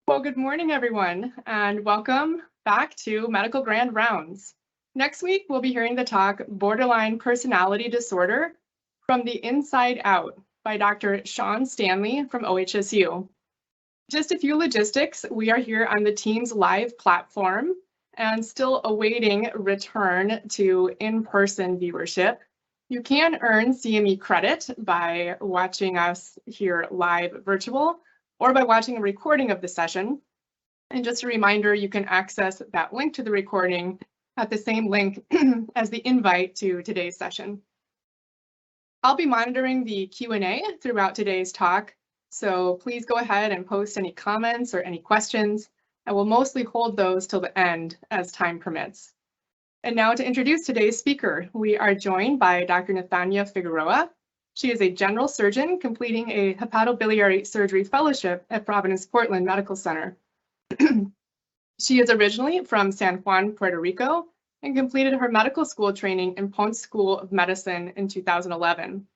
Well, good morning, everyone, and welcome back to Medical Grand Rounds. Next week, we'll be hearing the talk Borderline Personality Disorder from the Inside Out by Dr. Sean Stanley from OHSU. Just a few logistics. We are here on the Teams Live platform and still awaiting return to in-person viewership. You can earn CME credit by watching us here live virtual or by watching a recording of the session. And just a reminder, you can access that link to the recording at the same link as the invite to today's session. I'll be monitoring the Q&A throughout today's talk, so please go ahead and post any comments or any questions. I will mostly hold those till the end as time permits. And now to introduce today's speaker, we are joined by Dr. Nathania Figueroa. She is a general surgeon completing a hepatobiliary surgery fellowship at Providence Portland Medical Center. She is originally from San Juan, Puerto Rico, and completed her medical school training in Ponce School of Medicine in 2011.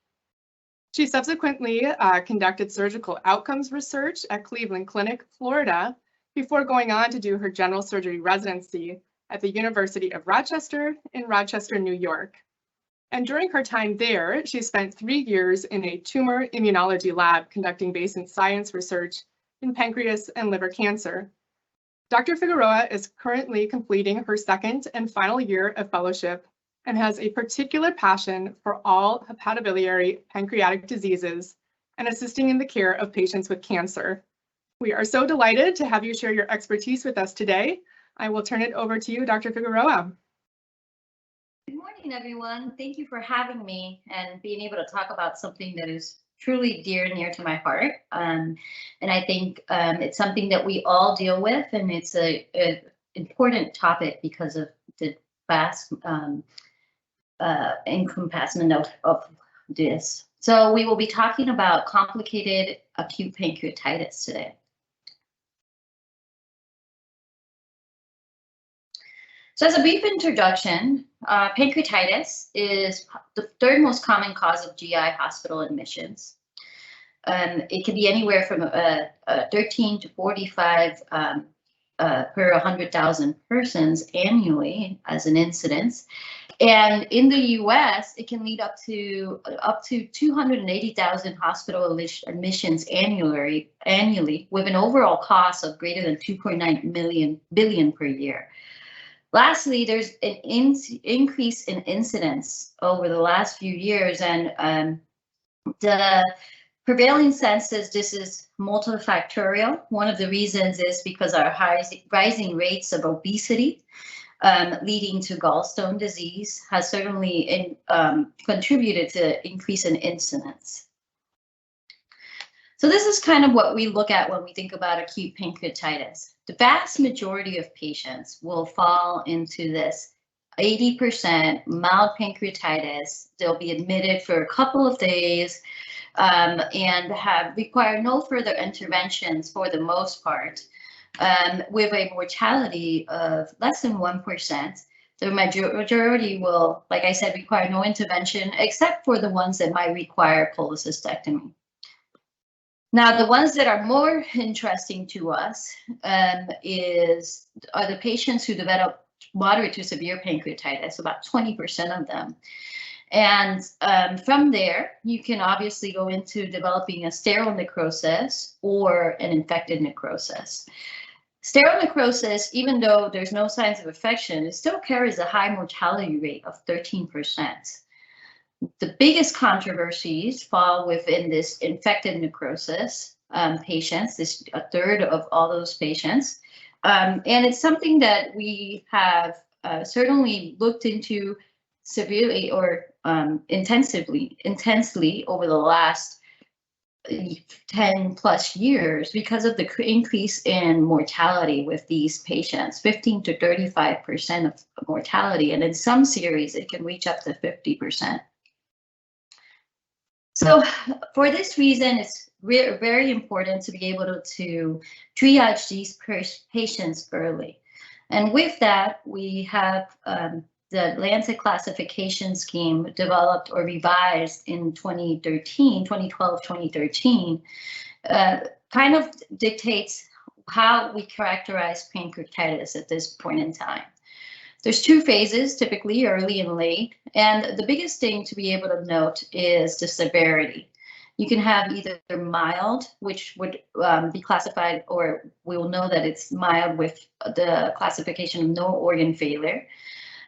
She subsequently conducted surgical outcomes research at Cleveland Clinic, Florida, before going on to do her general surgery residency at the University of Rochester in Rochester, New York. And during her time there, she spent 3 years in a tumor immunology lab conducting basic science research in pancreas and liver cancer. Dr. Figueroa is currently completing her second and final year of fellowship and has a particular passion for all hepatobiliary pancreatic diseases and assisting in the care of patients with cancer. We are so delighted to have you share your expertise with us today. I will turn it over to you, Dr. Figueroa. Good morning, everyone. Thank you for having me and being able to talk about something that is truly dear and near to my heart. And I think it's something that we all deal with, and it's an important topic because of the vast encompassment of this. So we will be talking about complicated acute pancreatitis today. So as a brief introduction, pancreatitis is the third most common cause of GI hospital admissions. It can be anywhere from 13 to 45 per 100,000 persons annually as an incidence. And in the US, it can lead up to 280,000 hospital admissions annually with an overall cost of greater than 2.9 billion per year. Lastly, there's an increase in incidence over the last few years, and the prevailing sense is this is multifactorial. One of the reasons is because our rising rates of obesity leading to gallstone disease has certainly contributed to increase in incidence. So this is kind of what we look at when we think about acute pancreatitis. The vast majority of patients will fall into this 80% mild pancreatitis. They'll be admitted for a couple of days and require no further interventions for the most part, with a mortality of less than 1%. The majority will, like I said, require no intervention except for the ones that might require cholecystectomy. Now, the ones that are more interesting to us are the patients who develop moderate to severe pancreatitis, about 20% of them. And from there, you can obviously go into developing a sterile necrosis or an infected necrosis. Sterile necrosis, even though there's no signs of infection, it still carries a high mortality rate of 13%. The biggest controversies fall within this infected necrosis patients, this a third of all those patients. And it's something that we have certainly looked into severely or intensely over the last 10 plus years because of the increase in mortality with these patients, 15 to 35% of mortality. And in some series, it can reach up to 50%. So for this reason, it's very important to be able to triage these patients early. And with that, we have the Lancet classification scheme developed or revised in 2012, 2013, kind of dictates how we characterize pancreatitis at this point in time. There's two phases, typically early and late, and the biggest thing to be able to note is the severity. You can have either mild, which would be classified, or we will know that it's mild with the classification of no organ failure.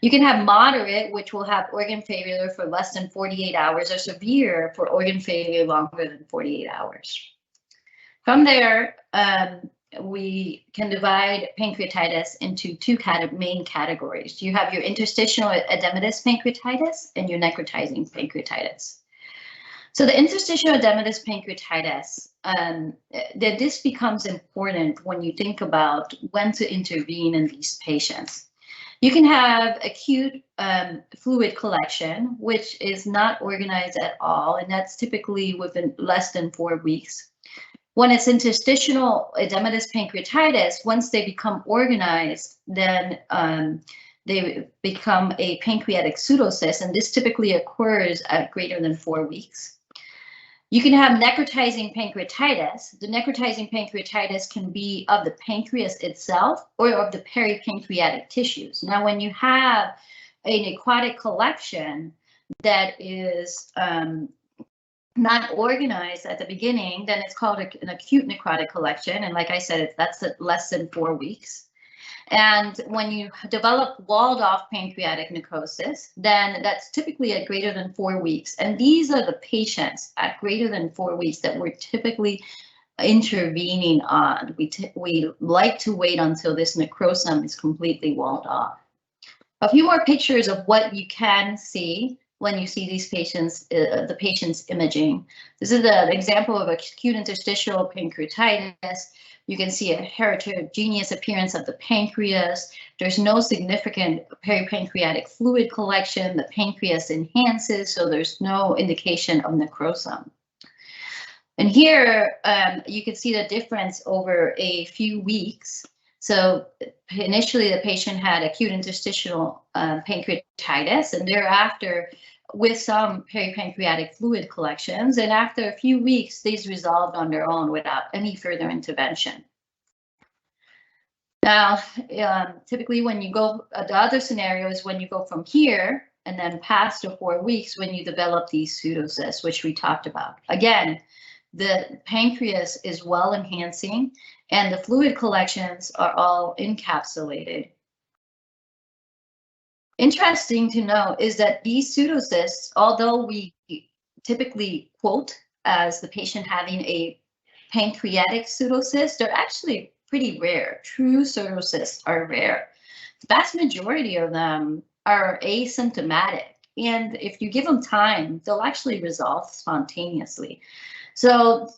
You can have moderate, which will have organ failure for less than 48 hours, or severe for organ failure longer than 48 hours. From there, we can divide pancreatitis into two main categories. You have your interstitial edematous pancreatitis and your necrotizing pancreatitis. So the interstitial edematous pancreatitis, this becomes important when you think about when to intervene in these patients. You can have acute fluid collection, which is not organized at all, and that's typically within less than 4 weeks. When it's interstitial edematous pancreatitis, once they become organized, then they become a pancreatic pseudocyst, and this typically occurs at greater than 4 weeks. You can have necrotizing pancreatitis. The necrotizing pancreatitis can be of the pancreas itself or of the peripancreatic tissues. Now, when you have a necrotic collection that is not organized at the beginning, then it's called an acute necrotic collection. And like I said, that's at less than 4 weeks. And when you develop walled off pancreatic necrosis, then that's typically at greater than 4 weeks. And these are the patients at greater than 4 weeks that we're typically intervening on. We like to wait until this necrosum is completely walled off. A few more pictures of what you can see when you see these patients, the patient's imaging. This is an example of acute interstitial pancreatitis. You can see a heterogeneous appearance of the pancreas. There's no significant peripancreatic fluid collection. The pancreas enhances, so there's no indication of necrosum. And here you can see the difference over a few weeks. So initially the patient had acute interstitial pancreatitis, and thereafter with some peripancreatic fluid collections, and after a few weeks these resolved on their own without any further intervention. Now typically when you go, the other scenario is when you go from here and then past the 4 weeks when you develop these pseudocysts, which we talked about. Again, the pancreas is well enhancing and the fluid collections are all encapsulated. Interesting to know is that these pseudocysts, although we typically quote as the patient having a pancreatic pseudocyst, they're actually pretty rare. True pseudocysts are rare. The vast majority of them are asymptomatic, and if you give them time, they'll actually resolve spontaneously. So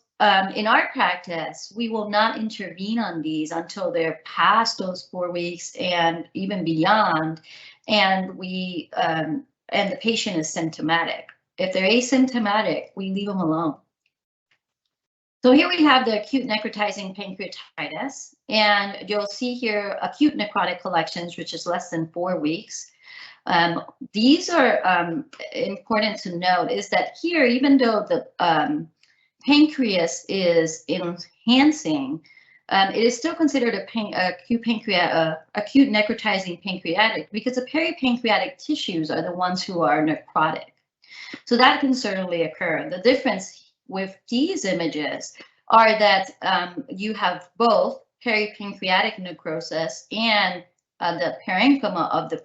in our practice, we will not intervene on these until they're past those 4 weeks and even beyond, and and the patient is symptomatic. If they're asymptomatic, we leave them alone. So here we have the acute necrotizing pancreatitis, and you'll see here acute necrotic collections, which is less than 4 weeks. These are important to note is that here, even though the pancreas is enhancing, it is still considered acute necrotizing pancreatic because the peripancreatic tissues are the ones who are necrotic. So that can certainly occur. The difference with these images are that you have both peripancreatic necrosis and the parenchyma of the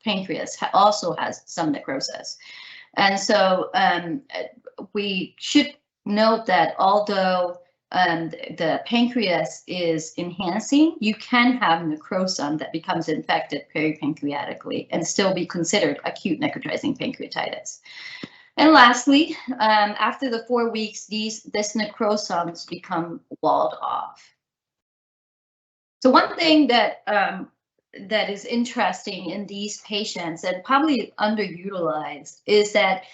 pancreas also has some necrosis. And so we should note that although the pancreas is enhancing, you can have necrosum that becomes infected peripancreatically and still be considered acute necrotizing pancreatitis. And lastly, after the 4 weeks, this necrosums become walled off. So one thing that that is interesting in these patients and probably underutilized is that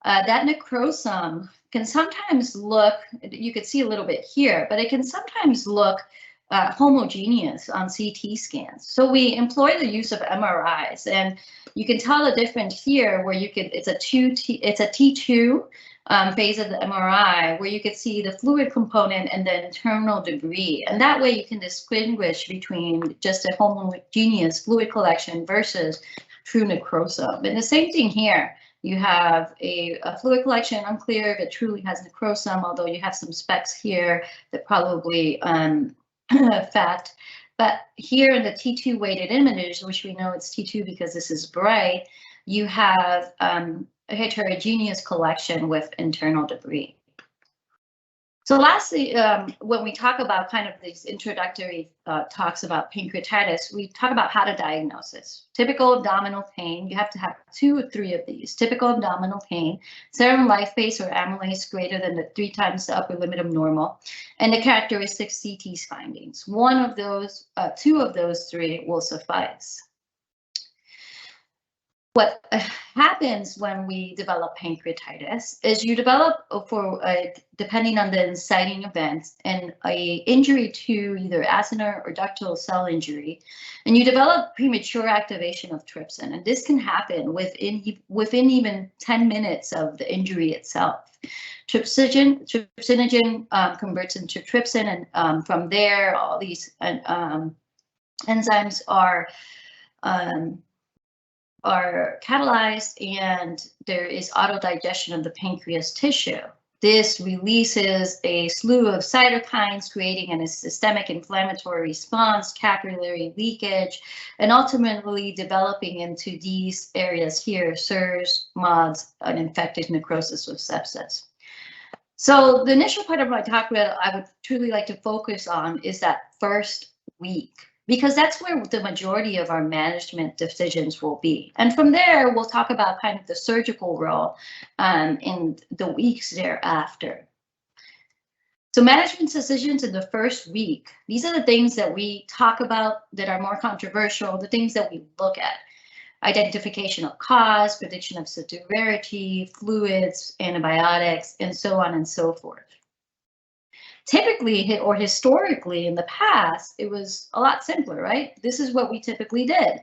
that necrosum can sometimes look, you could see a little bit here, but it can sometimes look homogeneous on CT scans. So we employ the use of MRIs, and you can tell the difference here where you could, it's a T2 phase of the MRI, where you could see the fluid component and the internal debris. And that way you can distinguish between just a homogeneous fluid collection versus true necrosum. And the same thing here. You have a fluid collection, unclear if it truly has necrosum, although you have some specks here that probably fat. But here in the T2 weighted image, which we know it's T2 because this is bright, you have a heterogeneous collection with internal debris. So lastly, when we talk about kind of these introductory talks about pancreatitis, we talk about how to diagnose this. Typical abdominal pain, you have to have 2 or 3 of these. Typical abdominal pain, serum lipase or amylase greater than 3 times the upper limit of normal, and the characteristic CT findings. 1 of those, 2 of those 3 will suffice. What happens when we develop pancreatitis is you develop, depending on the inciting event, an injury to either acinar or ductal cell injury, and you develop premature activation of trypsin. And this can happen within even 10 minutes of the injury itself. Trypsinogen converts into trypsin, and from there, all these enzymes are catalyzed, and there is autodigestion of the pancreas tissue. This releases a slew of cytokines, creating a systemic inflammatory response, capillary leakage, and ultimately developing into these areas here: SIRS, MODS, an infected necrosis with sepsis. So the initial part of my talk that I would truly like to focus on is that first week, because that's where the majority of our management decisions will be. And from there, we'll talk about kind of the surgical role in the weeks thereafter. So management decisions in the first week, these are the things that we talk about that are more controversial, the things that we look at: identification of cause, prediction of severity, fluids, antibiotics, and so on and so forth. Typically, or historically in the past, it was a lot simpler, right? This is what we typically did.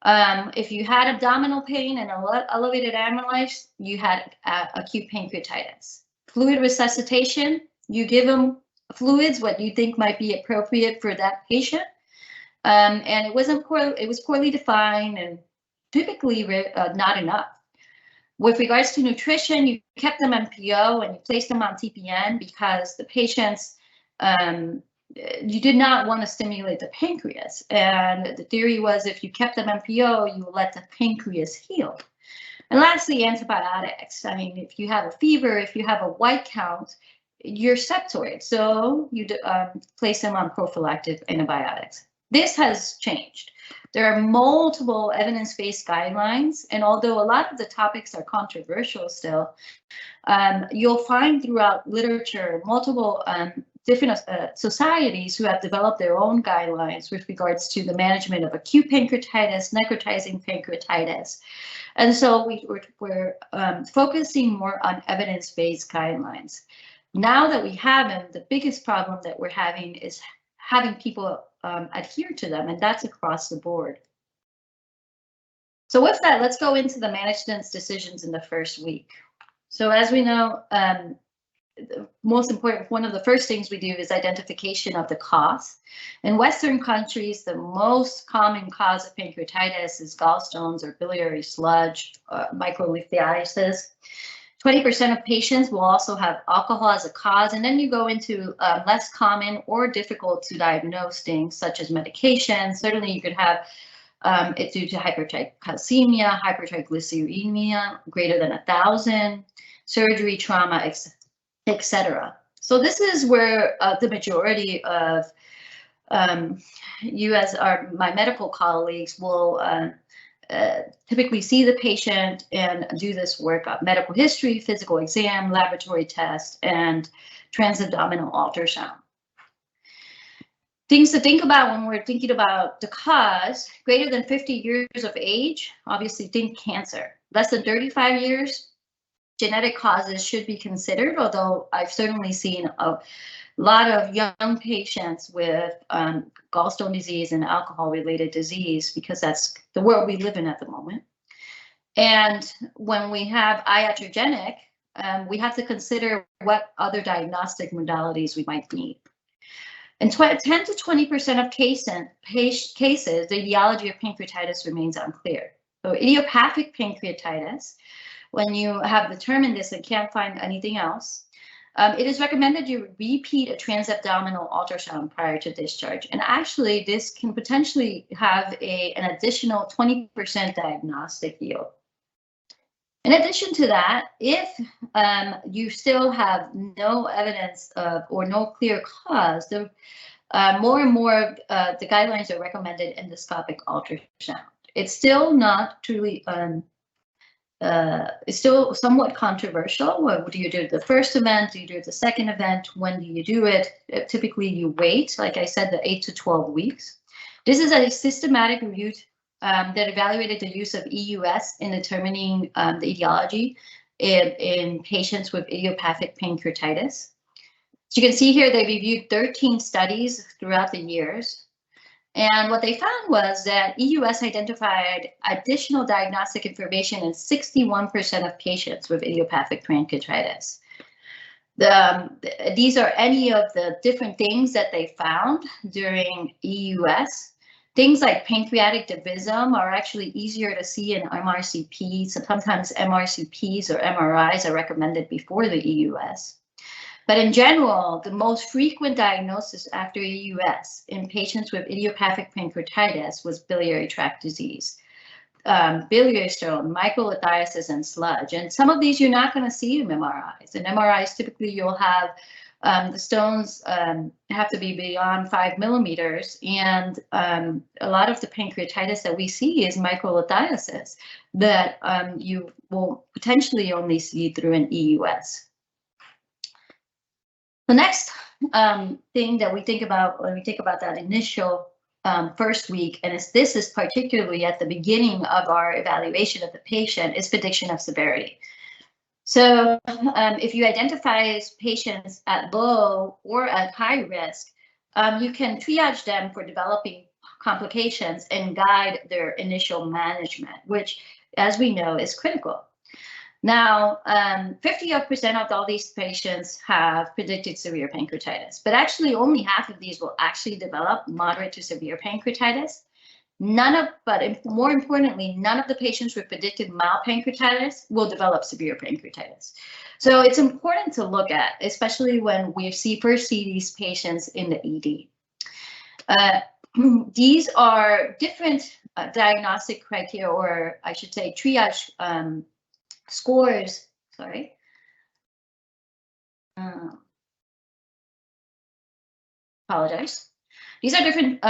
If you had abdominal pain and elevated amylase, you had acute pancreatitis. Fluid resuscitation, you give them fluids, what you think might be appropriate for that patient. And it was poorly defined and typically not enough. With regards to nutrition, you kept them MPO and you placed them on TPN because the patients, you did not want to stimulate the pancreas. And the theory was if you kept them MPO, you would let the pancreas heal. And lastly, antibiotics. I mean, if you have a fever, if you have a white count, you're septoid. So you place them on prophylactic antibiotics. This has changed. There are multiple evidence-based guidelines, and although a lot of the topics are controversial still, you'll find throughout literature multiple different societies who have developed their own guidelines with regards to the management of acute pancreatitis, necrotizing pancreatitis. And so we're focusing more on evidence-based guidelines. Now that we have them, the biggest problem that we're having is having people adhere to them, and that's across the board. So with that, let's go into the management decisions in the first week. So as we know, the most important, one of the first things we do is identification of the cause. In Western countries, the most common cause of pancreatitis is gallstones or biliary sludge, microlithiasis. 20% of patients will also have alcohol as a cause, and then you go into less common or difficult to diagnose things such as medication. Certainly you could have it due to hyperglycemia, hypertriglyceridemia greater than 1,000, surgery, trauma, etc. So this is where the majority of you as my medical colleagues will typically see the patient and do this workup: medical history, physical exam, laboratory test, and transabdominal ultrasound. Things to think about when we're thinking about the cause: greater than 50 years of age, obviously think cancer. Less than 35 years, genetic causes should be considered, although I've certainly seen a lot of young patients with gallstone disease and alcohol-related disease, because that's the world we live in at the moment. And when we have iatrogenic, we have to consider what other diagnostic modalities we might need. In 10 to 20% of cases, the etiology of pancreatitis remains unclear. So idiopathic pancreatitis, when you have determined this and can't find anything else, it is recommended you repeat a transabdominal ultrasound prior to discharge. And actually, this can potentially have an additional 20% diagnostic yield. In addition to that, if you still have no evidence of or no clear cause, more and more the guidelines are recommended endoscopic ultrasound. It's still not truly, it's still somewhat controversial. What do you do the first event? Do you do the second event? When do you do it? Typically you wait, like I said, the 8 to 12 weeks. This is a systematic review that evaluated the use of EUS in determining the etiology in patients with idiopathic pancreatitis. So you can see here they reviewed 13 studies throughout the years. And what they found was that EUS identified additional diagnostic information in 61% of patients with idiopathic pancreatitis. These are any of the different things that they found during EUS. Things like pancreatic divisum are actually easier to see in MRCPs. Sometimes MRCPs or MRIs are recommended before the EUS. But in general, the most frequent diagnosis after EUS in patients with idiopathic pancreatitis was biliary tract disease, biliary stone, microlithiasis, and sludge. And some of these you're not going to see in MRIs. In MRIs, typically you'll have the stones have to be beyond 5 millimeters, and a lot of the pancreatitis that we see is microlithiasis that you will potentially only see through an EUS. The next thing that we think about when we think about that initial first week, and this is particularly at the beginning of our evaluation of the patient, is prediction of severity. So if you identify patients at low or at high risk, you can triage them for developing complications and guide their initial management, which, as we know, is critical. Now, 50% of all these patients have predicted severe pancreatitis, but actually only half of these will actually develop moderate to severe pancreatitis. But more importantly, none of the patients with predicted mild pancreatitis will develop severe pancreatitis. So it's important to look at, especially when we first see these patients in the ED. These are different diagnostic criteria, or I should say triage scores, sorry. Apologize. These are different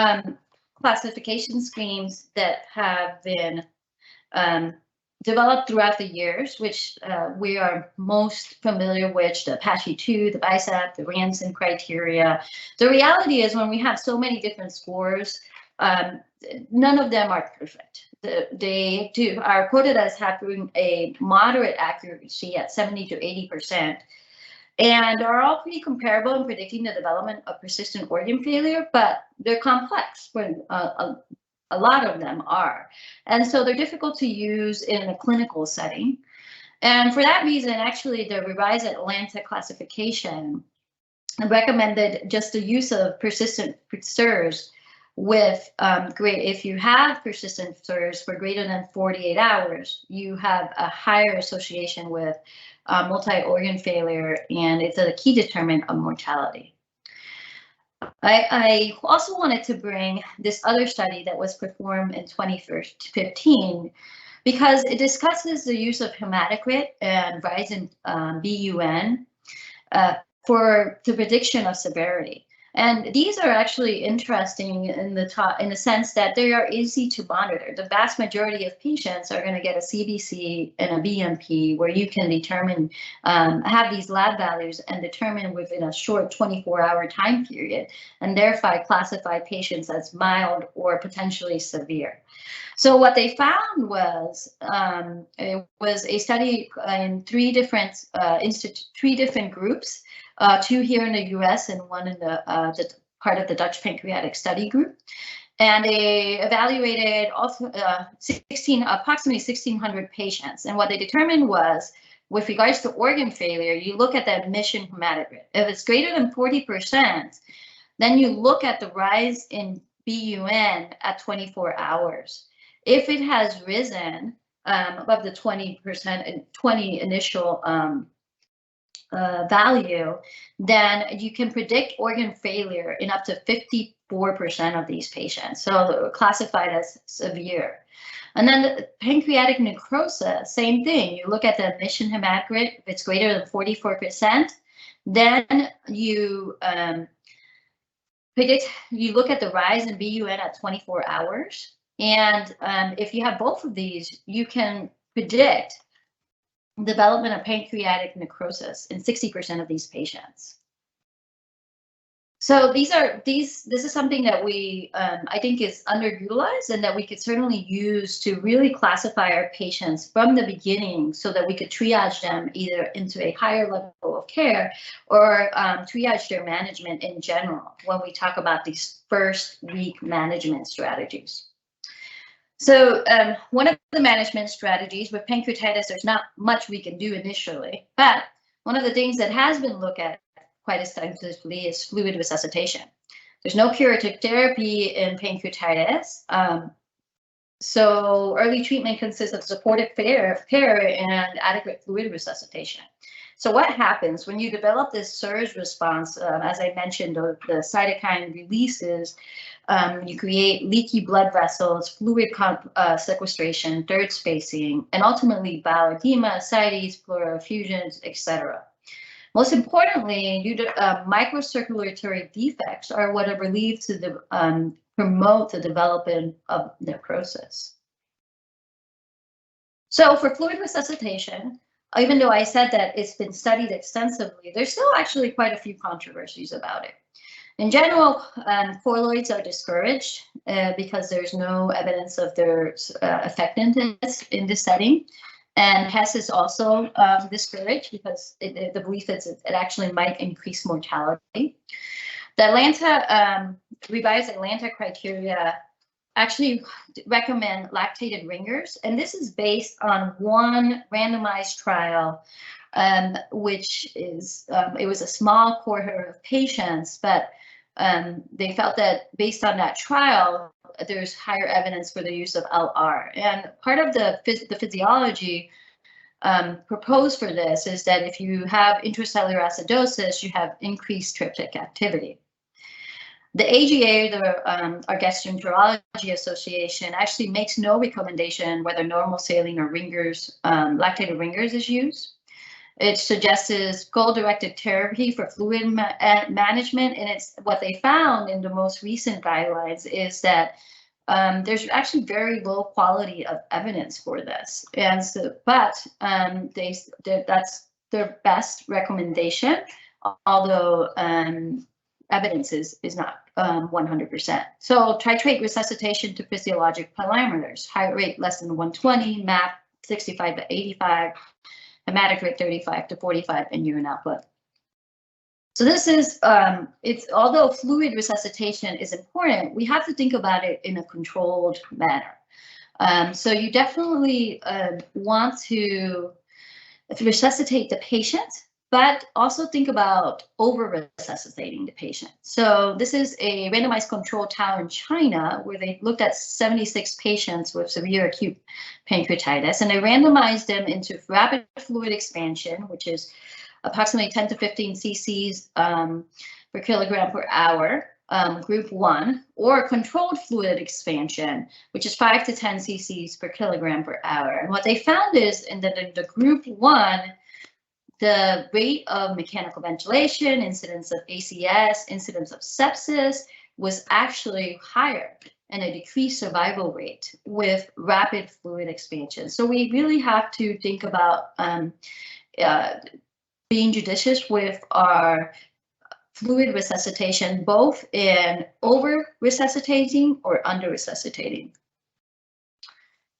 classification schemes that have been developed throughout the years, which we are most familiar with, the Apache 2, the BICEP, the Ranson criteria. The reality is when we have so many different scores, none of them are perfect. They are quoted as having a moderate accuracy at 70 to 80%, and are all pretty comparable in predicting the development of persistent organ failure, but they're complex when a lot of them are. And so they're difficult to use in a clinical setting. And for that reason, actually, the revised Atlantic classification recommended just the use of persistent SIRS with if you have persistent SIRS for greater than 48 hours, you have a higher association with multi-organ failure, and it's a key determinant of mortality. I also wanted to bring this other study that was performed in 2015 because it discusses the use of hematocrit and rise in BUN for the prediction of severity. And these are actually interesting in the sense that they are easy to monitor. The vast majority of patients are going to get a CBC and a BMP where you can determine, have these lab values and determine within a short 24-hour time period, and thereby classify patients as mild or potentially severe. So what they found was it was a study in three different groups. 2 here in the US and 1 in the part of the Dutch Pancreatic Study Group. And they evaluated also approximately 1,600 patients. And what they determined was with regards to organ failure, you look at the admission hematocrit. If it's greater than 40%, then you look at the rise in BUN at 24 hours. If it has risen above the 20% and 20 initial value, then you can predict organ failure in up to 54% of these patients. So they're classified as severe. And then the pancreatic necrosis, same thing. You look at the admission hematocrit. If it's greater than 44%, then you you look at the rise in BUN at 24 hours. And if you have both of these, you can predict development of pancreatic necrosis in 60% of these patients. So this is something that we, I think, is underutilized, and that we could certainly use to really classify our patients from the beginning, so that we could triage them either into a higher level of care or triage their management in general when we talk about these first week management strategies. So one of the management strategies with pancreatitis, there's not much we can do initially, but one of the things that has been looked at quite extensively is fluid resuscitation. There's no curative therapy in pancreatitis, so early treatment consists of supportive care and adequate fluid resuscitation. So what happens when you develop this surge response? As I mentioned, the cytokine releases, you create leaky blood vessels, fluid sequestration, third spacing, and ultimately bowel edema, ascites, pleural effusions, etc. Most importantly, microcirculatory defects are what are believed to promote the development of necrosis. So for fluid resuscitation, even though I said that it's been studied extensively, there's still actually quite a few controversies about it. In general, colloids are discouraged because there's no evidence of their effectiveness in this setting. And HES is also discouraged because the belief is it actually might increase mortality. The revised Atlanta criteria actually recommend lactated ringers, and this is based on one randomized trial, which is it was a small cohort of patients, but they felt that based on that trial, there's higher evidence for the use of LR. And part of the physiology proposed for this is that if you have intracellular acidosis, you have increased tryptic activity. The AGA, our Gastroenterology Association, actually makes no recommendation whether normal saline or ringers, lactated ringers is used. It suggests goal-directed therapy for fluid management, and it's what they found in the most recent guidelines is that there's actually very low quality of evidence for this, and so, but that's their best recommendation, although evidence is not 100%. So titrate resuscitation to physiologic parameters: heart rate less than 120, MAP 65 to 85. Hematocrit 35 to 45, and urine output. So this is, although fluid resuscitation is important, we have to think about it in a controlled manner. So you definitely want to resuscitate the patient, but also think about over-resuscitating the patient. So this is a randomized controlled trial in China where they looked at 76 patients with severe acute pancreatitis, and they randomized them into rapid fluid expansion, which is approximately 10 to 15 cc's per kilogram per hour, group 1, or controlled fluid expansion, which is 5 to 10 cc's per kilogram per hour. And what they found is in the group 1, the rate of mechanical ventilation, incidence of ACS, incidence of sepsis was actually higher, and a decreased survival rate with rapid fluid expansion. So we really have to think about being judicious with our fluid resuscitation, both in over-resuscitating or under-resuscitating.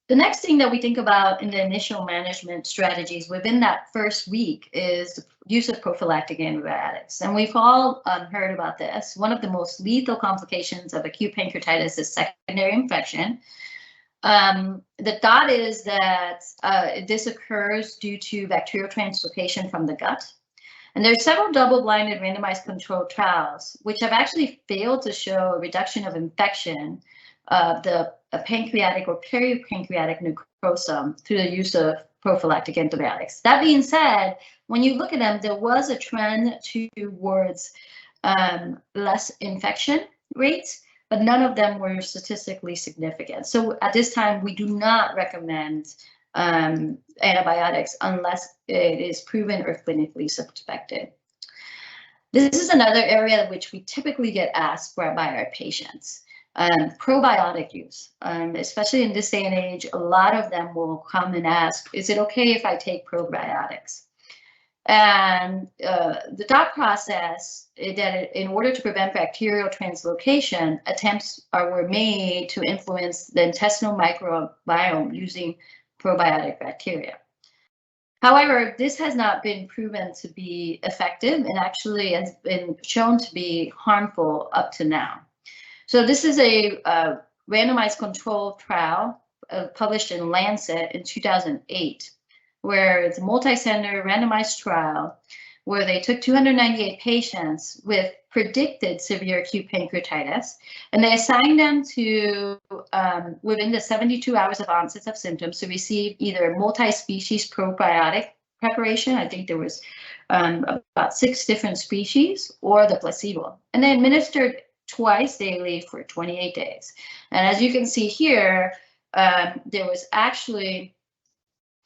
The next thing that we think about in the initial management strategies within that first week is the use of prophylactic antibiotics. And we've all heard about this. One of the most lethal complications of acute pancreatitis is secondary infection. The thought is that this occurs due to bacterial translocation from the gut. And there are several double-blinded randomized controlled trials which have actually failed to show a reduction of infection of the pancreatic or peripancreatic necrosome through the use of prophylactic antibiotics. That being said, when you look at them, there was a trend towards less infection rates, but none of them were statistically significant. So at this time, we do not recommend antibiotics unless it is proven or clinically suspected. This is another area which we typically get asked for by our patients. Probiotic use, especially in this day and age, a lot of them will come and ask, is it okay if I take probiotics? And the thought process is that in order to prevent bacterial translocation, attempts were made to influence the intestinal microbiome using probiotic bacteria. However, this has not been proven to be effective and actually has been shown to be harmful up to now. So this is a randomized controlled trial published in Lancet in 2008, where it's a multi-center randomized trial where they took 298 patients with predicted severe acute pancreatitis, and they assigned them to, within the 72 hours of onset of symptoms, to receive either multi-species probiotic preparation. I think there was about 6 different species, or the placebo. And they administered twice daily for 28 days. And as you can see here, there was actually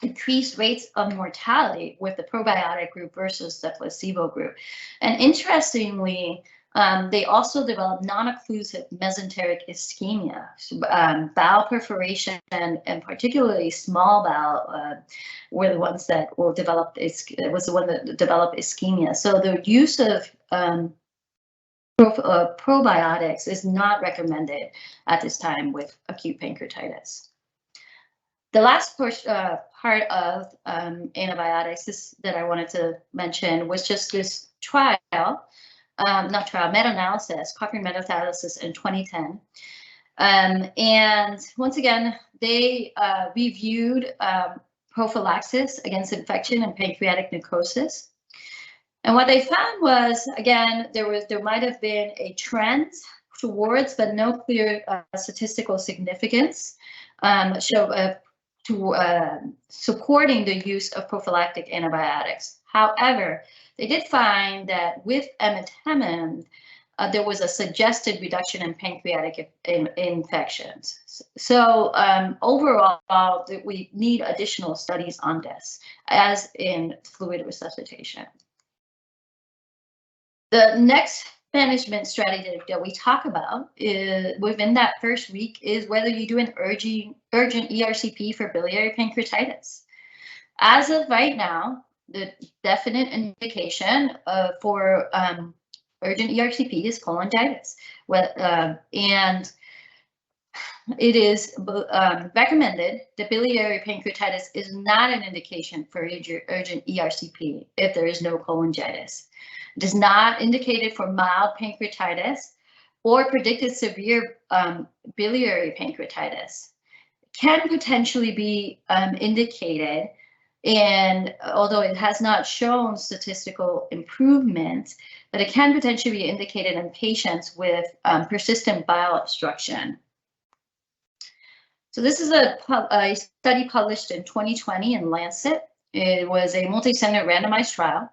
increased rates of mortality with the probiotic group versus the placebo group. And interestingly, they also developed non-occlusive mesenteric ischemia, bowel perforation, and particularly small bowel were the ones that were developed. It was the one that developed ischemia. So the use of probiotics is not recommended at this time with acute pancreatitis. The last part of antibiotics that I wanted to mention was just this meta-analysis, Cochrane meta-analysis in 2010. And once again, they reviewed prophylaxis against infection and pancreatic necrosis. And what they found was, again, there might have been a trend towards, but no clear statistical significance supporting the use of prophylactic antibiotics. However, they did find that with amitriptyline, there was a suggested reduction in pancreatic infections. So overall, we need additional studies on this, as in fluid resuscitation. The next management strategy that we talk about within that first week is whether you do an urgent ERCP for biliary pancreatitis. As of right now, the definite indication for urgent ERCP is cholangitis, and it is recommended that biliary pancreatitis is not an indication for urgent ERCP if there is no cholangitis. It is not indicated for mild pancreatitis or predicted severe biliary pancreatitis. It can potentially be indicated, and although it has not shown statistical improvement, but it can potentially be indicated in patients with persistent bile obstruction. So this is a study published in 2020 in Lancet. It was a multi-center randomized trial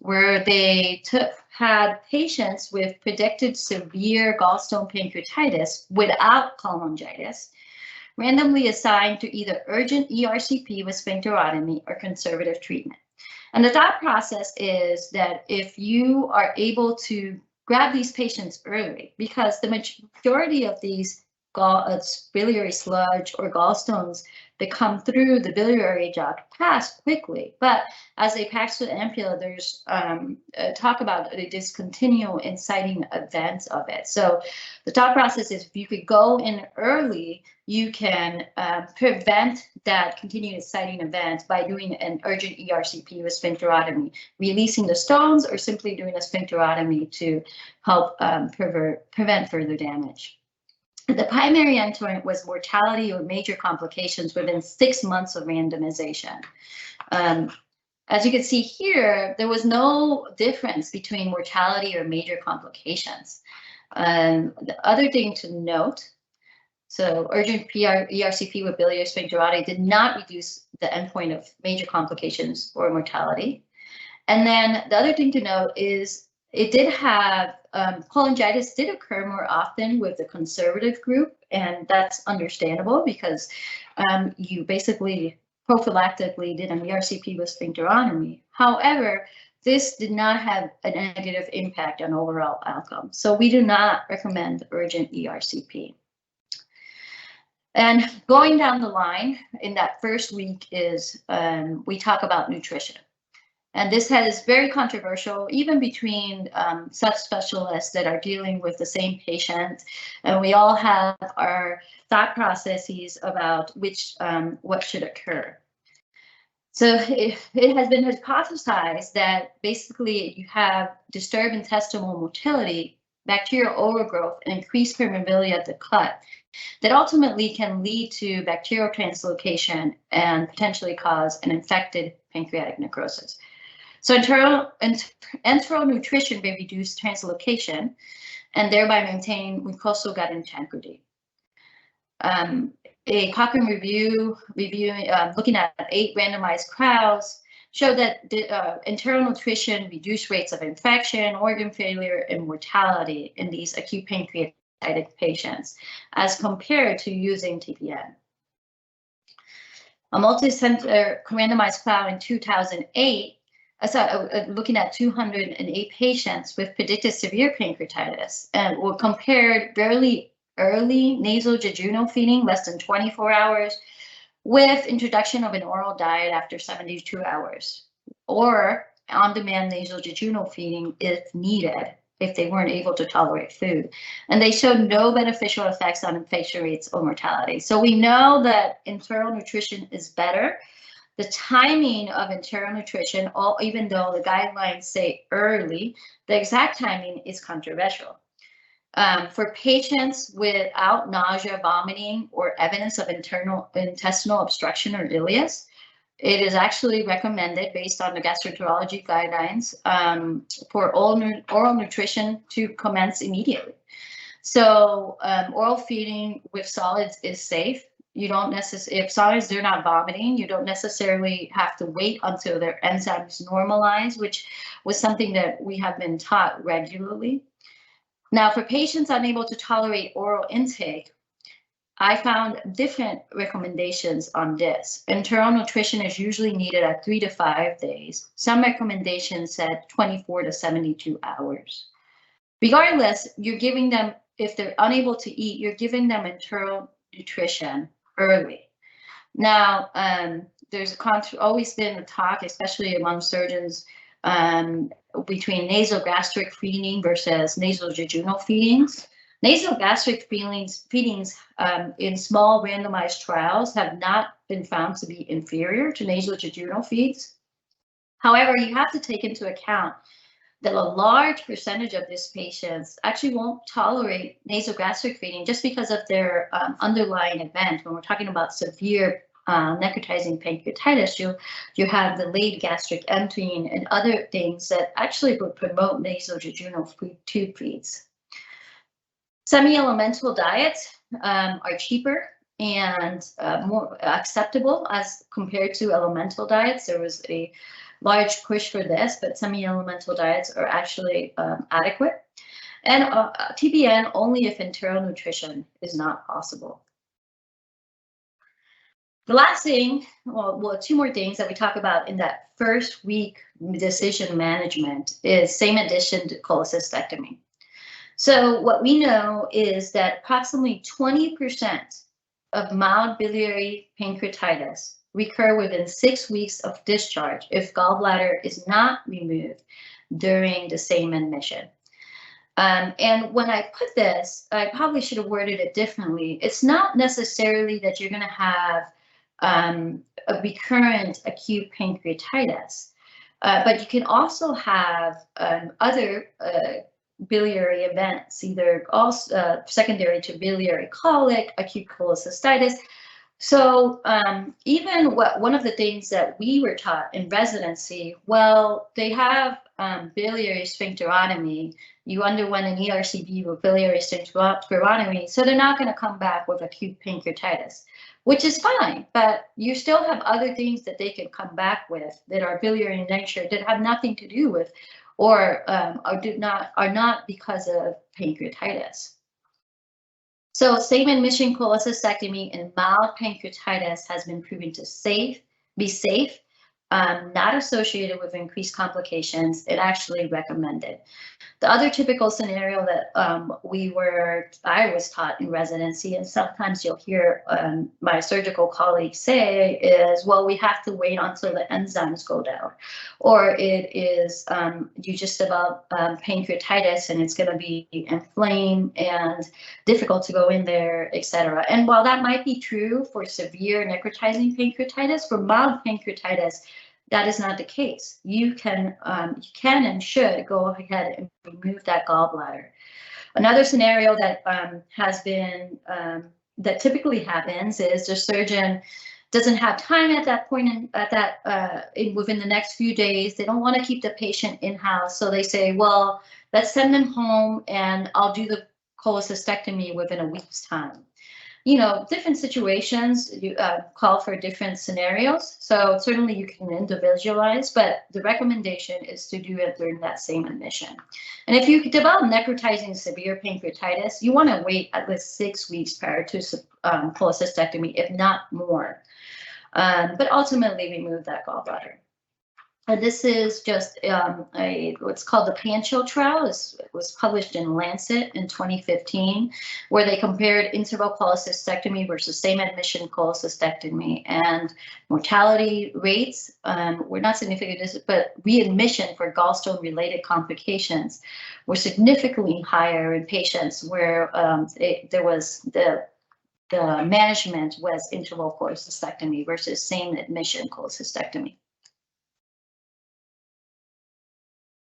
where they had patients with predicted severe gallstone pancreatitis without cholangitis, randomly assigned to either urgent ERCP with sphincterotomy or conservative treatment. And the thought process is that if you are able to grab these patients early, because the majority of these biliary sludge or gallstones that come through the biliary duct pass quickly, but as they pass through the ampulla, there's talk about the discontinual inciting events of it. So the thought process is if you could go in early, you can prevent that continued inciting event by doing an urgent ERCP with sphincterotomy, releasing the stones, or simply doing a sphincterotomy to help prevent further damage. The primary endpoint was mortality or major complications within 6 months of randomization. As you can see here, there was no difference between mortality or major complications. The other thing to note, so urgent ERCP with biliary sphincterotomy did not reduce the endpoint of major complications or mortality. And then the other thing to note is it did have cholangitis did occur more often with the conservative group, and that's understandable because you basically prophylactically did an ERCP with sphincterotomy. However, this did not have a negative impact on overall outcome, so we do not recommend urgent ERCP. And going down the line in that first week is we talk about nutrition. And this is very controversial, even between subspecialists that are dealing with the same patient. And we all have our thought processes about what should occur. So it has been hypothesized that basically you have disturbed intestinal motility, bacterial overgrowth, and increased permeability at the gut that ultimately can lead to bacterial translocation and potentially cause an infected pancreatic necrosis. So enteral nutrition may reduce translocation and thereby maintain mucosal gut integrity. A Cochrane review looking at 8 randomized trials showed that enteral nutrition reduced rates of infection, organ failure, and mortality in these acute pancreatitis patients as compared to using TPN. A multi-center randomized trial in 2008 looking at 208 patients with predicted severe pancreatitis and were compared very early nasal jejunal feeding, less than 24 hours, with introduction of an oral diet after 72 hours, or on-demand nasal jejunal feeding if needed, if they weren't able to tolerate food. And they showed no beneficial effects on infection rates or mortality. So we know that enteral nutrition is better. The timing of enteral nutrition, even though the guidelines say early, the exact timing is controversial. For patients without nausea, vomiting, or evidence of intestinal obstruction or ileus, it is actually recommended based on the gastroenterology guidelines for oral nutrition to commence immediately. So oral feeding with solids is safe. You don't necessarily, if solids they're not vomiting, you don't necessarily have to wait until their enzymes normalize, which was something that we have been taught regularly. Now, for patients unable to tolerate oral intake, I found different recommendations on this. Enteral nutrition is usually needed at 3 to 5 days. Some recommendations said 24 to 72 hours. Regardless, you're giving them, if they're unable to eat, you're giving them enteral nutrition early. Now, there's always been a talk, especially among surgeons, between nasogastric feeding versus nasojejunal feedings. Nasogastric feedings in small randomized trials have not been found to be inferior to nasojejunal feeds. However, you have to take into account that a large percentage of these patients actually won't tolerate nasogastric feeding just because of their underlying event. When we're talking about severe necrotizing pancreatitis, you have the late gastric emptying and other things that actually would promote nasojejunal tube feeds. Semi-elemental diets are cheaper and more acceptable as compared to elemental diets. There was a large push for this, but semi-elemental diets are actually adequate. And TPN only if enteral nutrition is not possible. The last thing, well, 2 more things that we talk about in that first week decision management is same addition to cholecystectomy. So what we know is that approximately 20% of mild biliary pancreatitis recur within 6 weeks of discharge if gallbladder is not removed during the same admission. And when I put this, I probably should have worded it differently. It's not necessarily that you're going to have a recurrent acute pancreatitis, but you can also have other biliary events, either also secondary to biliary colic, acute cholecystitis. So even one of the things that we were taught in residency, well, they have biliary sphincterotomy. You underwent an ERCP with biliary sphincterotomy, so they're not going to come back with acute pancreatitis, which is fine, but you still have other things that they can come back with that are biliary in nature that have nothing to do with, or are not because of pancreatitis. So same admission cholecystectomy in mild pancreatitis has been proven to be safe, not associated with increased complications, and actually recommended. The other typical scenario that I was taught in residency, and sometimes you'll hear my surgical colleagues say, is, well, we have to wait until the enzymes go down, or it is you just develop pancreatitis and it's going to be inflamed and difficult to go in there, etc. And while that might be true for severe necrotizing pancreatitis, for mild pancreatitis, that is not the case. You can and should go ahead and remove that gallbladder. Another scenario that has been that typically happens is the surgeon doesn't have time at that point within the next few days. They don't want to keep the patient in-house, so they say, well, let's send them home and I'll do the cholecystectomy within a week's time. You know, different situations call for different scenarios. So certainly you can individualize, but the recommendation is to do it during that same admission. And if you develop necrotizing severe pancreatitis, you want to wait at least 6 weeks prior to cholecystectomy, if not more. But ultimately remove that gallbladder. And this is just what's called the PANCHO trial. It was published in Lancet in 2015, where they compared interval cholecystectomy versus same admission cholecystectomy, and mortality rates were not significant, but readmission for gallstone-related complications were significantly higher in patients where there was the management was interval cholecystectomy versus same admission cholecystectomy.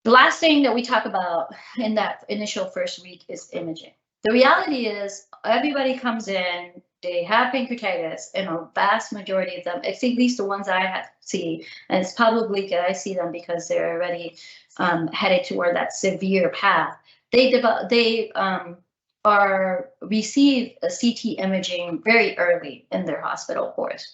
The last thing that we talk about in that initial first week is imaging. The reality is everybody comes in, they have pancreatitis, and a vast majority of them, at least the ones I see, and it's probably I see them because they're already headed toward that severe path. They receive a CT imaging very early in their hospital course,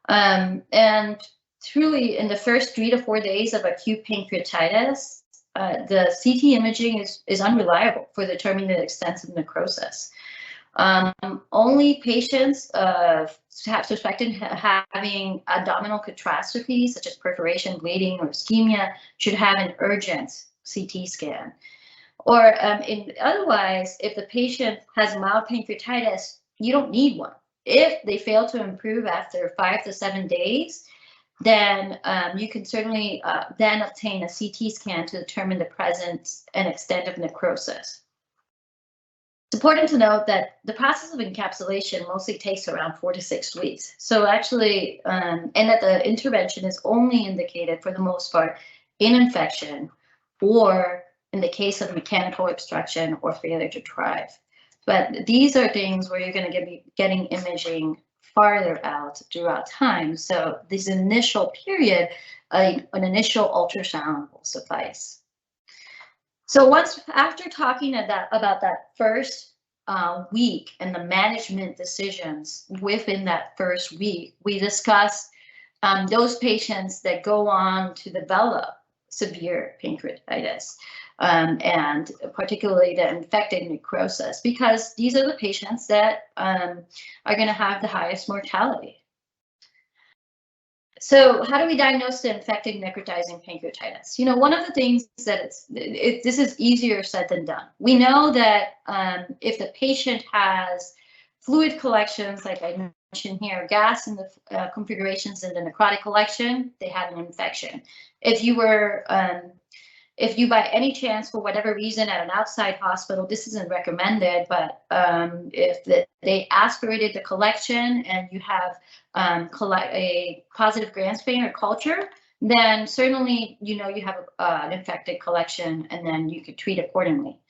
and truly, in the first 3 to 4 days of acute pancreatitis, the CT imaging is unreliable for determining the extensive necrosis. Only patients suspected having abdominal catastrophe, such as perforation, bleeding, or ischemia, should have an urgent CT scan. Or otherwise, if the patient has mild pancreatitis, you don't need one. If they fail to improve after 5 to 7 days, then you can certainly then obtain a CT scan to determine the presence and extent of necrosis. It's important to note that the process of encapsulation mostly takes around 4 to 6 weeks. So actually, and that the intervention is only indicated for the most part in infection, or in the case of mechanical obstruction or failure to thrive. But these are things where you're going to be getting imaging farther out throughout time. So this initial period, an initial ultrasound will suffice. So after talking about that first week and the management decisions within that first week, we discussed those patients that go on to develop severe pancreatitis, and particularly the infected necrosis, because these are the patients that are going to have the highest mortality. So how do we diagnose the infected necrotizing pancreatitis? You know, one of the things that this is easier said than done. We know that if the patient has fluid collections, like I mentioned here, gas in the configurations in the necrotic collection, they have an infection. If you by any chance, for whatever reason, at an outside hospital, this isn't recommended, but if they aspirated the collection and you have a positive gram stain or culture, then certainly, you have an infected collection, and then you could treat accordingly.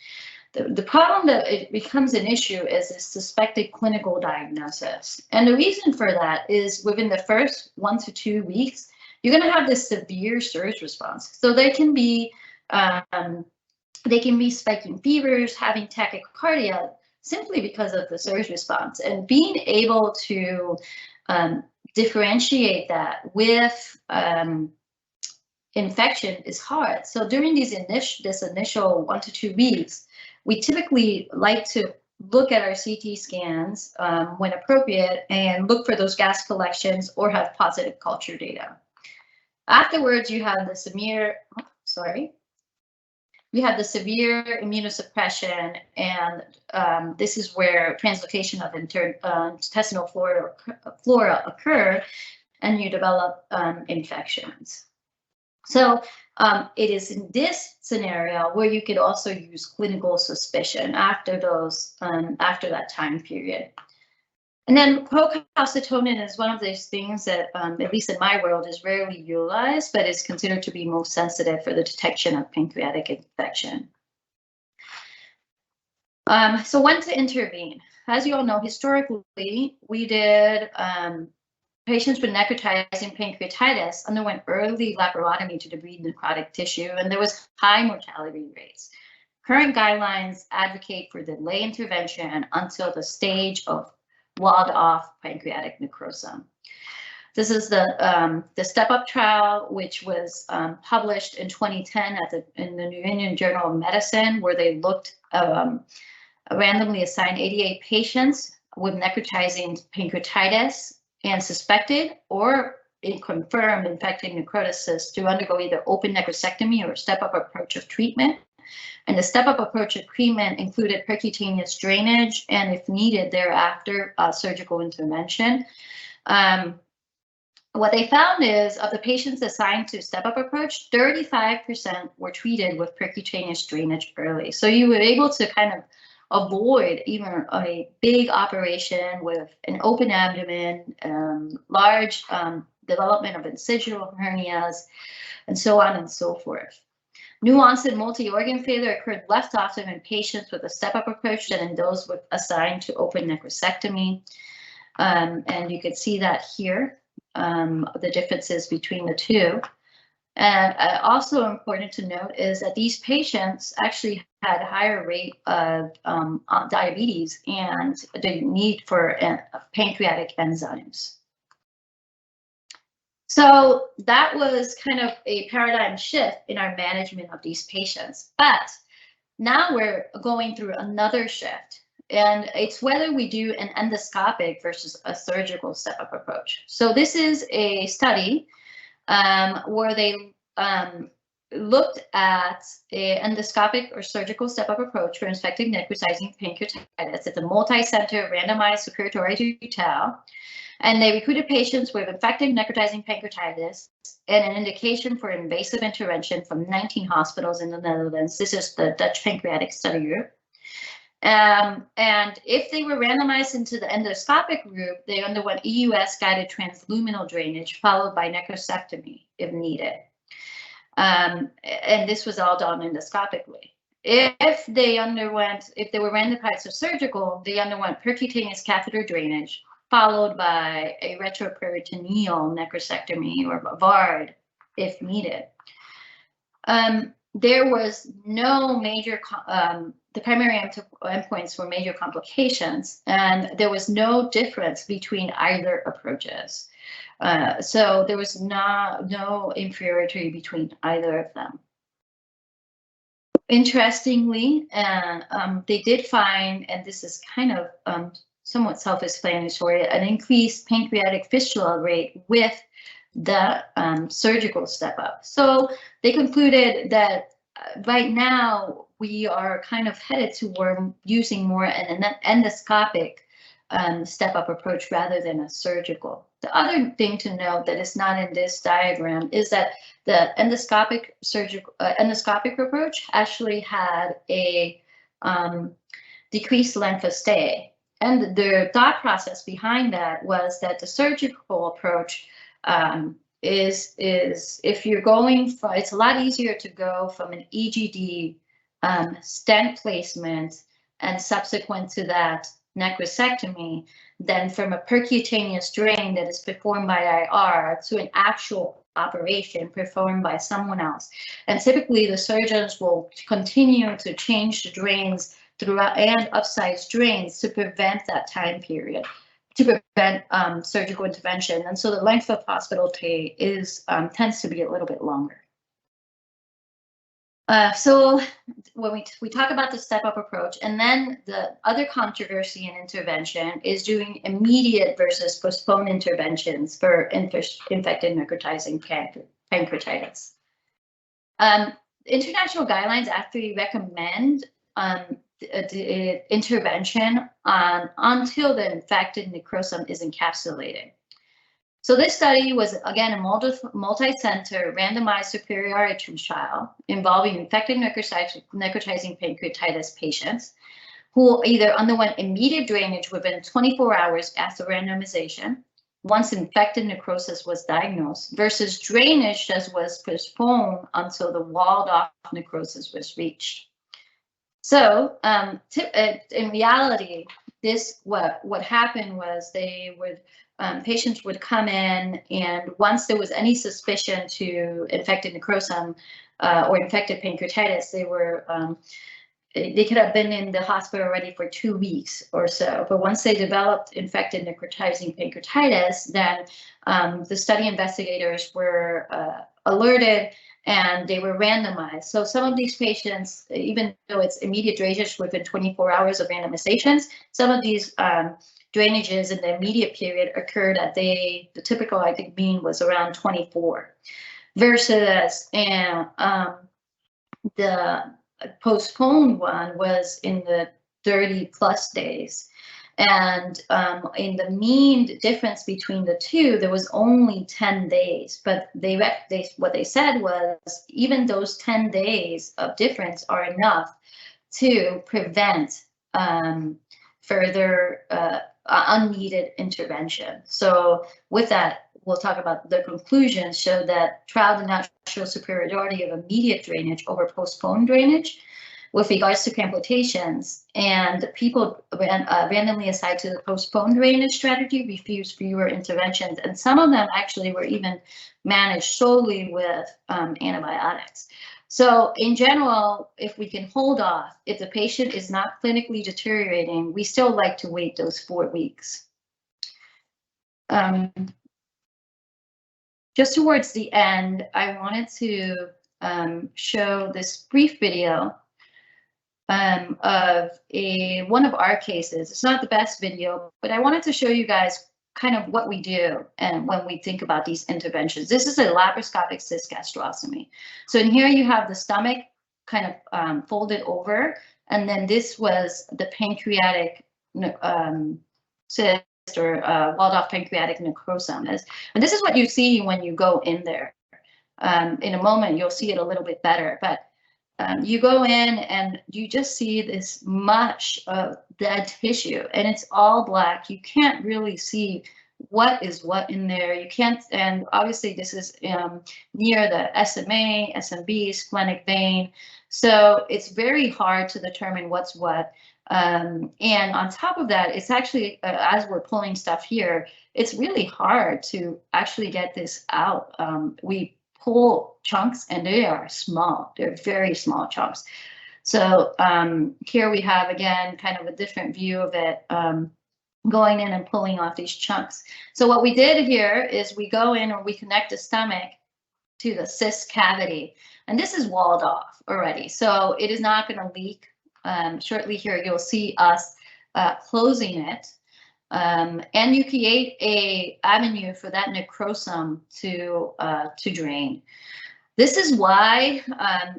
The problem that it becomes an issue is a suspected clinical diagnosis. And the reason for that is within the first 1 to 2 weeks, you're going to have this severe surge response. So they can be spiking fevers, having tachycardia, simply because of the surge response. And being able to differentiate that with infection is hard. So during this initial 1 to 2 weeks, we typically like to look at our CT scans when appropriate and look for those gas collections or have positive culture data. Afterwards, you have the severe immunosuppression, and this is where translocation of intestinal flora occur, and you develop infections. So it is in this scenario where you could also use clinical suspicion after that time period. And then procalcitonin is one of those things that, at least in my world, is rarely utilized, but is considered to be most sensitive for the detection of pancreatic infection. So when to intervene? As you all know, historically, we did patients with necrotizing pancreatitis underwent early laparotomy to debride necrotic tissue, and there was high mortality rates. Current guidelines advocate for delay intervention until the stage of walled-off pancreatic necrosis. This is the STEP-UP trial, which was published in 2010 in the New England Journal of Medicine, where they looked randomly assigned 88 patients with necrotizing pancreatitis and suspected or confirmed infected necrosis to undergo either open necrosectomy or STEP-UP approach of treatment. And the STEP-UP approach of treatment included percutaneous drainage and, if needed, thereafter surgical intervention. What they found is, of the patients assigned to STEP-UP approach, 35% were treated with percutaneous drainage early. So you were able to kind of avoid even a big operation with an open abdomen, large development of incisional hernias, and so on and so forth. New onset multi-organ failure occurred less often in patients with a STEP-UP approach than in those assigned to open necrosectomy. And you can see that here, the differences between the two. And also important to note is that these patients actually had a higher rate of diabetes and the need for pancreatic enzymes. So that was kind of a paradigm shift in our management of these patients. But now we're going through another shift, and it's whether we do an endoscopic versus a surgical STEP-UP approach. So this is a study where they looked at an endoscopic or surgical STEP-UP approach for infected necrotizing pancreatitis. It's a multi-center randomized superiority trial. And they recruited patients with infected necrotizing pancreatitis and an indication for invasive intervention from 19 hospitals in the Netherlands. This is the Dutch Pancreatic Study Group. And if they were randomized into the endoscopic group, they underwent EUS-guided transluminal drainage followed by necrosectomy if needed. And this was all done endoscopically. If they were randomized to surgical, they underwent percutaneous catheter drainage, followed by a retroperitoneal necrosectomy or VARD if needed. There was no major, the primary endpoints were major complications, and there was no difference between either approaches. So there was no inferiority between either of them. Interestingly, they did find, and this is kind of somewhat self-explanatory, an increased pancreatic fistula rate with the surgical STEP-UP. So they concluded that right now we are kind of headed toward using more an endoscopic STEP-UP approach rather than a surgical. The other thing to note that is not in this diagram is that the endoscopic approach actually had a decreased length of stay. And the thought process behind that was that the surgical approach is if you're going for, it's a lot easier to go from an EGD stent placement and subsequent to that necrosectomy than from a percutaneous drain that is performed by IR to an actual operation performed by someone else. And typically the surgeons will continue to change the drains throughout and upsize drains to prevent that time period, to prevent surgical intervention. And so the length of hospital stay is tends to be a little bit longer. So when we talk about the step-up approach, and then the other controversy in intervention is doing immediate versus postponed interventions for infected necrotizing pancreatitis. International guidelines actually recommend the intervention until the infected necrosum is encapsulated. So this study was, again, a multi-center randomized superiority trial involving infected necrotizing pancreatitis patients who either underwent immediate drainage within 24 hours after randomization, once infected necrosis was diagnosed, versus drainage that was postponed until the walled-off necrosis was reached. So in reality, what happened was they would patients would come in, and once there was any suspicion to infected necrosum or infected pancreatitis, they could have been in the hospital already for 2 weeks or so. But once they developed infected necrotizing pancreatitis, then the study investigators were alerted and they were randomized. So some of these patients, even though it's immediate drainage within 24 hours of randomizations, some of these drainages in the immediate period occurred at the typical, I think, mean was around 24, versus the postponed one was in the 30+ days. And in the mean difference between the two, there was only 10 days. But what they said was even those 10 days of difference are enough to prevent further unneeded intervention. So with that, we'll talk about the conclusions show that trial did not show superiority of immediate drainage over postponed drainage with regards to complications, and people randomly assigned to the postponed drainage strategy refused fewer interventions, and some of them actually were even managed solely with antibiotics. So in general, if we can hold off, if the patient is not clinically deteriorating, we still like to wait those 4 weeks. Just towards the end, I wanted to show this brief video of one of our cases. It's not the best video, but I wanted to show you guys kind of what we do and when we think about these interventions. This is a laparoscopic cyst gastrostomy. So in here you have the stomach kind of folded over, and then this was the pancreatic cyst or walled-off pancreatic necrosum. And this is what you see when you go in there. In a moment, you'll see it a little bit better, but you go in and you just see this much of dead tissue, and it's all black. You can't really see what is what in there. You can't, and obviously this is near the SMA, SMB, splenic vein. So it's very hard to determine what's what. And on top of that, it's actually, as we're pulling stuff here, it's really hard to actually get this out. We pull chunks and they are small. They're very small chunks. So here we have, again, kind of a different view of it, going in and pulling off these chunks. So what we did here is we go in or we connect the stomach to the cyst cavity, and this is walled off already. So it is not going to leak. Shortly here, you'll see us closing it. And you create a avenue for that necrosum to drain. This is why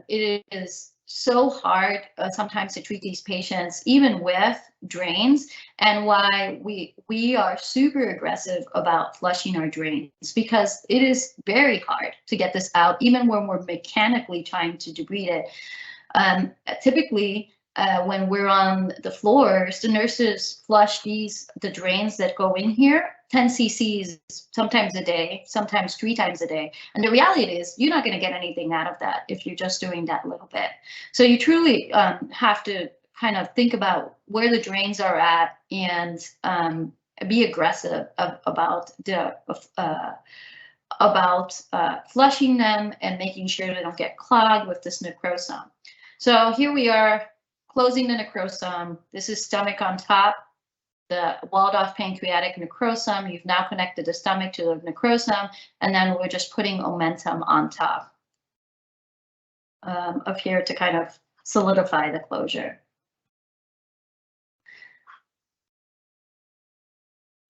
it is so hard sometimes to treat these patients, even with drains, and why we are super aggressive about flushing our drains, because it is very hard to get this out, even when we're mechanically trying to debride it. Typically, when we're on the floors, the nurses flush the drains that go in here 10 cc's sometimes a day, sometimes 3 times a day. And the reality is you're not going to get anything out of that if you're just doing that little bit. So you truly have to kind of think about where the drains are at and be aggressive about flushing them and making sure they don't get clogged with this necrosome. So here we are closing the necrosome. This is stomach on top, the walled off pancreatic necrosome. You've now connected the stomach to the necrosome, and then we're just putting omentum on top of here to kind of solidify the closure.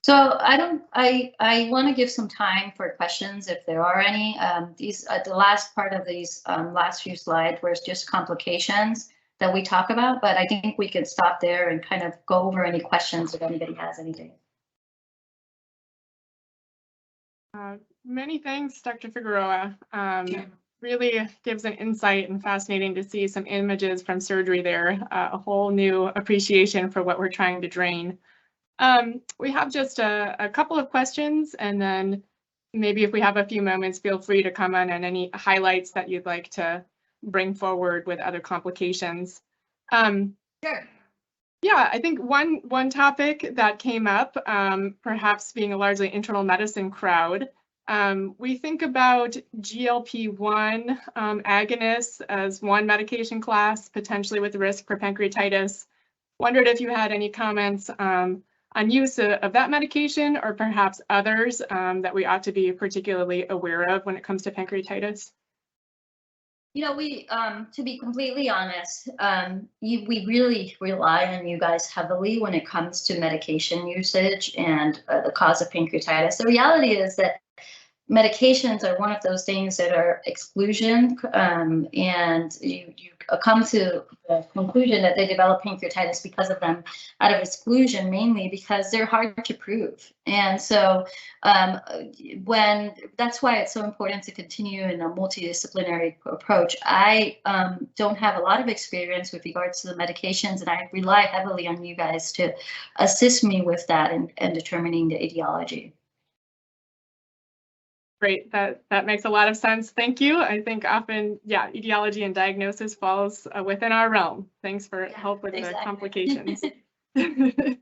So I want to give some time for questions if there are any. The last part of these last few slides was just complications that we talk about, but I think we could stop there and kind of go over any questions if anybody has anything. Many thanks, Dr. Figueroa. Really gives an insight and fascinating to see some images from surgery there, a whole new appreciation for what we're trying to drain. We have just a couple of questions, and then maybe if we have a few moments, feel free to comment on any highlights that you'd like to bring forward with other complications. Sure. Yeah, I think one topic that came up, perhaps being a largely internal medicine crowd, we think about GLP-1 agonists as one medication class, potentially with risk for pancreatitis. Wondered if you had any comments on use of that medication, or perhaps others that we ought to be particularly aware of when it comes to pancreatitis. You know, we, to be completely honest, we really rely on you guys heavily when it comes to medication usage and the cause of pancreatitis. The reality is that medications are one of those things that are exclusion, and you come to the conclusion that they develop pancreatitis because of them out of exclusion, mainly because they're hard to prove. And so that's why it's so important to continue in a multidisciplinary approach. I don't have a lot of experience with regards to the medications, and I rely heavily on you guys to assist me with that and determining the etiology. Great, that makes a lot of sense. Thank you. I think often, yeah, etiology and diagnosis falls within our realm. Thanks for help with the complications. Yeah,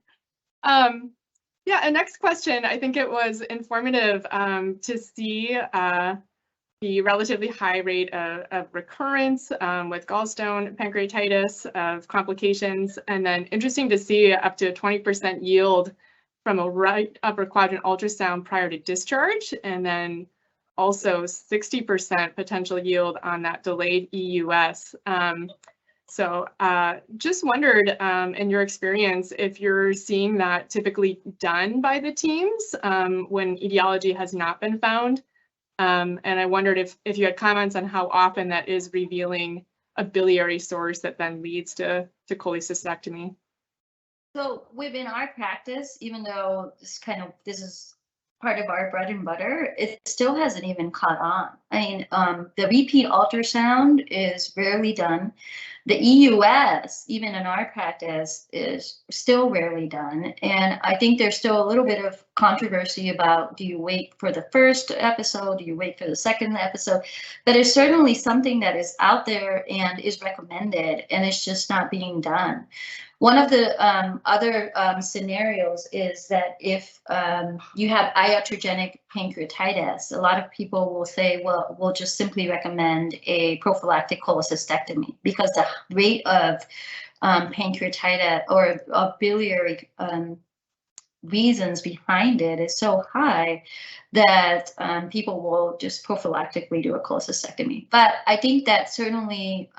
and next question, I think it was informative to see the relatively high rate of recurrence with gallstone pancreatitis, of complications, and then interesting to see up to a 20% yield from a right upper quadrant ultrasound prior to discharge, and then also 60% potential yield on that delayed EUS. So just wondered, in your experience, if you're seeing that typically done by the teams when etiology has not been found. And I wondered if you had comments on how often that is revealing a biliary source that then leads to cholecystectomy. So within our practice, even though this is part of our bread and butter, it still hasn't even caught on. I mean, the repeat ultrasound is rarely done. The EUS, even in our practice, is still rarely done. And I think there's still a little bit of controversy about, do you wait for the first episode? Do you wait for the second episode? But it's certainly something that is out there and is recommended, and it's just not being done. One of the other scenarios is that if you have iatrogenic pancreatitis, a lot of people will say, well, we'll just simply recommend a prophylactic cholecystectomy because the rate of pancreatitis or of biliary reasons behind it is so high that people will just prophylactically do a cholecystectomy. But I think that certainly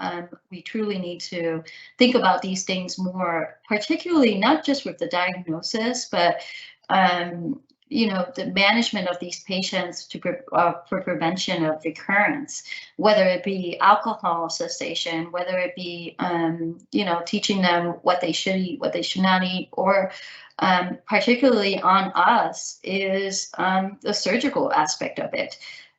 we truly need to think about these things more, particularly not just with the diagnosis, but you know, the management of these patients for prevention of recurrence, whether it be alcohol cessation, whether it be you know, teaching them what they should eat, what they should not eat, or particularly on us is the surgical aspect of it.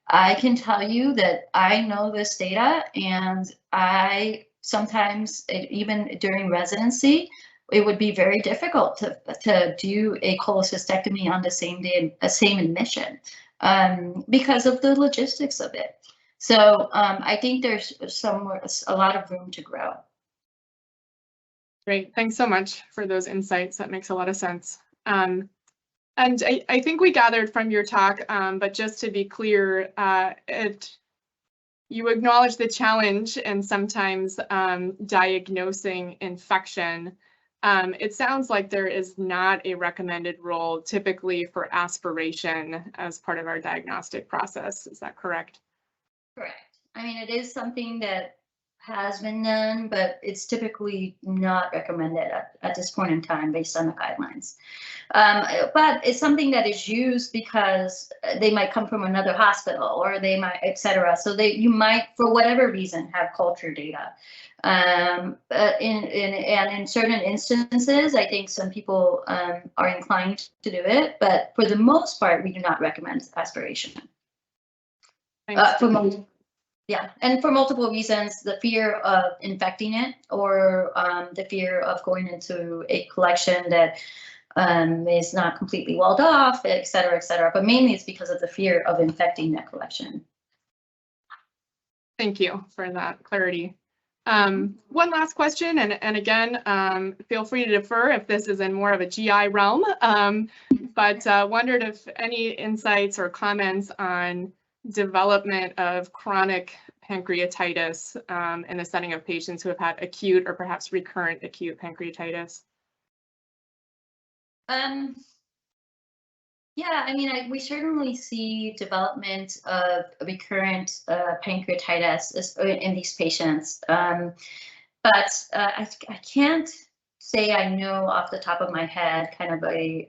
I can tell you that I know this data, and I sometimes even during residency, it would be very difficult to do a cholecystectomy on the same day, same admission, because of the logistics of it. So I think there's a lot of room to grow. Great, thanks so much for those insights. That makes a lot of sense. And I think we gathered from your talk, but just to be clear, you acknowledge the challenge and sometimes diagnosing infection. It sounds like there is not a recommended role typically for aspiration as part of our diagnostic process. Is that correct? Correct. I mean, it is something that has been done, but it's typically not recommended at this point in time based on the guidelines. But it's something that is used because they might come from another hospital, or they might, etc. So you might, for whatever reason, have culture data. In certain instances, I think some people are inclined to do it, but for the most part, we do not recommend aspiration. Yeah, and for multiple reasons: the fear of infecting it, or the fear of going into a collection that is not completely walled off, et cetera, but mainly it's because of the fear of infecting that collection. Thank you for that clarity. One last question, and again, feel free to defer if this is in more of a GI realm, but wondered if any insights or comments on development of chronic pancreatitis in the setting of patients who have had acute or perhaps recurrent acute pancreatitis. Yeah, I mean, we certainly see development of recurrent pancreatitis in these patients, but I can't say I know off the top of my head kind of a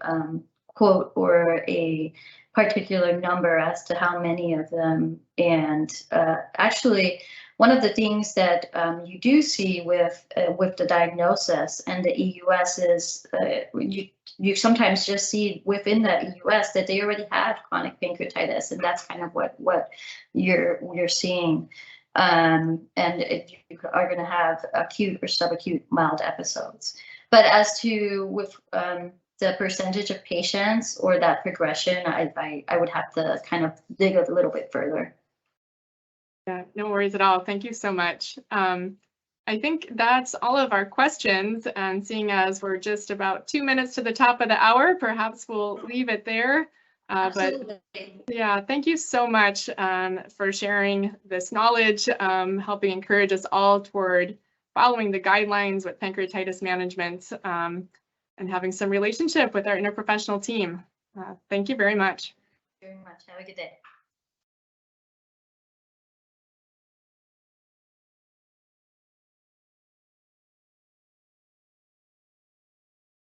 quote or a particular number as to how many of them. And actually, one of the things that you do see with the diagnosis and the EUS is you sometimes just see within that EUS that they already have chronic pancreatitis, and that's kind of what you're seeing. And you are going to have acute or subacute mild episodes. But as to with the percentage of patients or that progression, I would have to kind of dig a little bit further. Yeah, no worries at all. Thank you so much. I think that's all of our questions, and seeing as we're just about 2 minutes to the top of the hour, perhaps we'll leave it there. But yeah, thank you so much for sharing this knowledge, helping encourage us all toward following the guidelines with pancreatitis management, and having some relationship with our interprofessional team. Thank you very much. Very much. Have a good day.